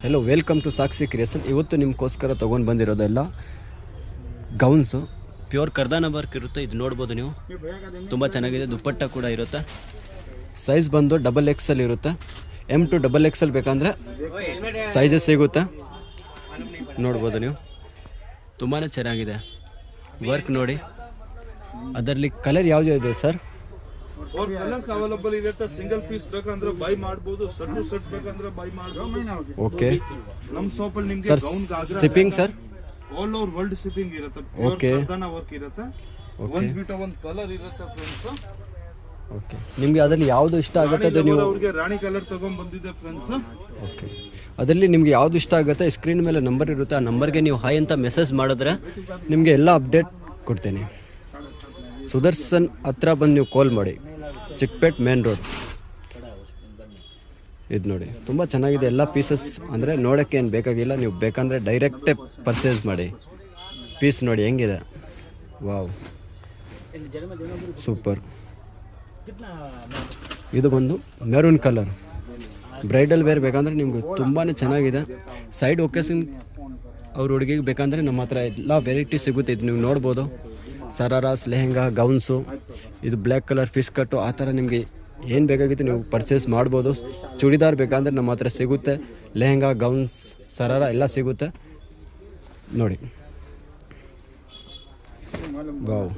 Hello welcome to Sakshi creation. ಇವತ್ತು ನಿಮಗೋಸ್ಕರ ತೊಗೊಂಡು ಬಂದಿರೋದೆಲ್ಲ ಗೌನ್ಸು, ಪ್ಯೂರ್ ಕರ್ದಾನ ವರ್ಕ್ ಇರುತ್ತೆ. ಇದು ನೋಡ್ಬೋದು ನೀವು, ತುಂಬ ಚೆನ್ನಾಗಿದೆ. ದುಪ್ಪಟ್ಟ ಕೂಡ ಇರುತ್ತೆ. ಸೈಜ್ ಬಂದು XXL ಇರುತ್ತೆ. M to XXL ಬೇಕಂದರೆ ಸೈಜಸ್ ಸಿಗುತ್ತೆ. ನೋಡ್ಬೋದು ನೀವು, ತುಂಬಾ ಚೆನ್ನಾಗಿದೆ ವರ್ಕ್ ನೋಡಿ. ಅದರಲ್ಲಿ ಕಲರ್ ಯಾವುದು ಇದೆ ಸರ್? 4 ಕಲರ್ಸ್ ಅವೈಲೇಬಲ್ ಇರುತ್ತೆ. ಸಿಂಗಲ್ ಪೀಸ್ ಬೇಕಂದ್ರೆ ಬೈ ಮಾಡಬಹುದು, ಸೆಟ್ ಬೇಕಂದ್ರೆ ಬೈ ಮಾಡಬಹುದು. ಓಕೆ, ನಮ್ಮ ಶಾಪ್ ಅಲ್ಲಿ ನಿಮಗೆ sir shipping sir all over world shipping ಇರುತ್ತೆ. ಓಕೆ, ಕರ್ದಾನ ವರ್ಕ್ ಇರುತ್ತೆ. ಒಂದು ಬಿಟ ಒಂದು ಕಲರ್ ಇರುತ್ತೆ ಫ್ರೆಂಡ್ಸ್. ಓಕೆ, ನಿಮಗೆ ಅದರಲ್ಲಿ ಯಾವುದು ಇಷ್ಟ ಆಗುತ್ತೆ ಅದು ನೀವು ಅವರಿಗೆ ರಾಣಿ ಕಲರ್ ತಗೊಂಡು ಬಂದಿದೆ ಫ್ರೆಂಡ್ಸ್. ಓಕೆ, ಅದರಲ್ಲಿ ನಿಮಗೆ ಯಾವುದು ಇಷ್ಟ ಆಗುತ್ತೆ ಸ್ಕ್ರೀನ್ ಮೇಲೆ ನಂಬರ್ ಇರುತ್ತೆ. ಆ ನಂಬರ್ಗೆ ನೀವು ಹಾಯ್ ಅಂತ ಮೆಸೇಜ್ ಮಾಡಿದ್ರೆ ನಿಮಗೆ ಎಲ್ಲ ಅಪ್ಡೇಟ್ ಕೊಡ್ತೇನೆ. ಸುದರ್ಶನ್ ಹತ್ರ ಬಂದು ನೀವು ಕಾಲ್ ಮಾಡಿ, ಚಿಕ್ಕಪೇಟ್ ಮೇನ್ ರೋಡ್. ಇದು ನೋಡಿ, ತುಂಬ ಚೆನ್ನಾಗಿದೆ. ಎಲ್ಲ ಪೀಸಸ್ ಅಂದರೆ ನೋಡೋಕ್ಕೆ ಏನು ಬೇಕಾಗಿಲ್ಲ, ನೀವು ಬೇಕಂದರೆ ಡೈರೆಕ್ಟೇ ಪರ್ಚೇಸ್ ಮಾಡಿ. ಪೀಸ್ ನೋಡಿ ಹೆಂಗಿದೆ, ವಾವ್ ಸೂಪರ್. ಇದು ಬಂದು ಮೆರೂನ್ ಕಲರ್ ಬ್ರೈಡಲ್ ವೇರ್ ಬೇಕಂದರೆ ನಿಮ್ಗೆ ತುಂಬಾ ಚೆನ್ನಾಗಿದೆ. ಸೈಡ್ ಒಕೇಶನ್ ಅವ್ರ ಹುಡುಗಿಗೆ ಬೇಕಂದರೆ ನಮ್ಮ ಹತ್ರ ಎಲ್ಲ ವೆರೈಟಿ ಸಿಗುತ್ತೆ. ಇದು ನೀವು ನೋಡ್ಬೋದು. ಸರಾರಾಸ್, ಲೆಹೆಂಗಾ, ಗೌನ್ಸು, ಇದು ಬ್ಲ್ಯಾಕ್ ಕಲರ್ ಫಿಶ್ ಕಟ್ಟು, ಆ ಥರ ನಿಮಗೆ ಏನು ಬೇಕಾಗಿತ್ತು ನೀವು ಪರ್ಚೇಸ್ ಮಾಡ್ಬೋದು. ಚೂಡಿದಾರ್ ಬೇಕಂದರೆ ನಮ್ಮ ಹತ್ರ ಸಿಗುತ್ತೆ. ಲೆಹೆಂಗಾ, ಗೌನ್ಸ್, ಸರಾರ ಎಲ್ಲ ಸಿಗುತ್ತೆ ನೋಡಿ. ವಾವ್.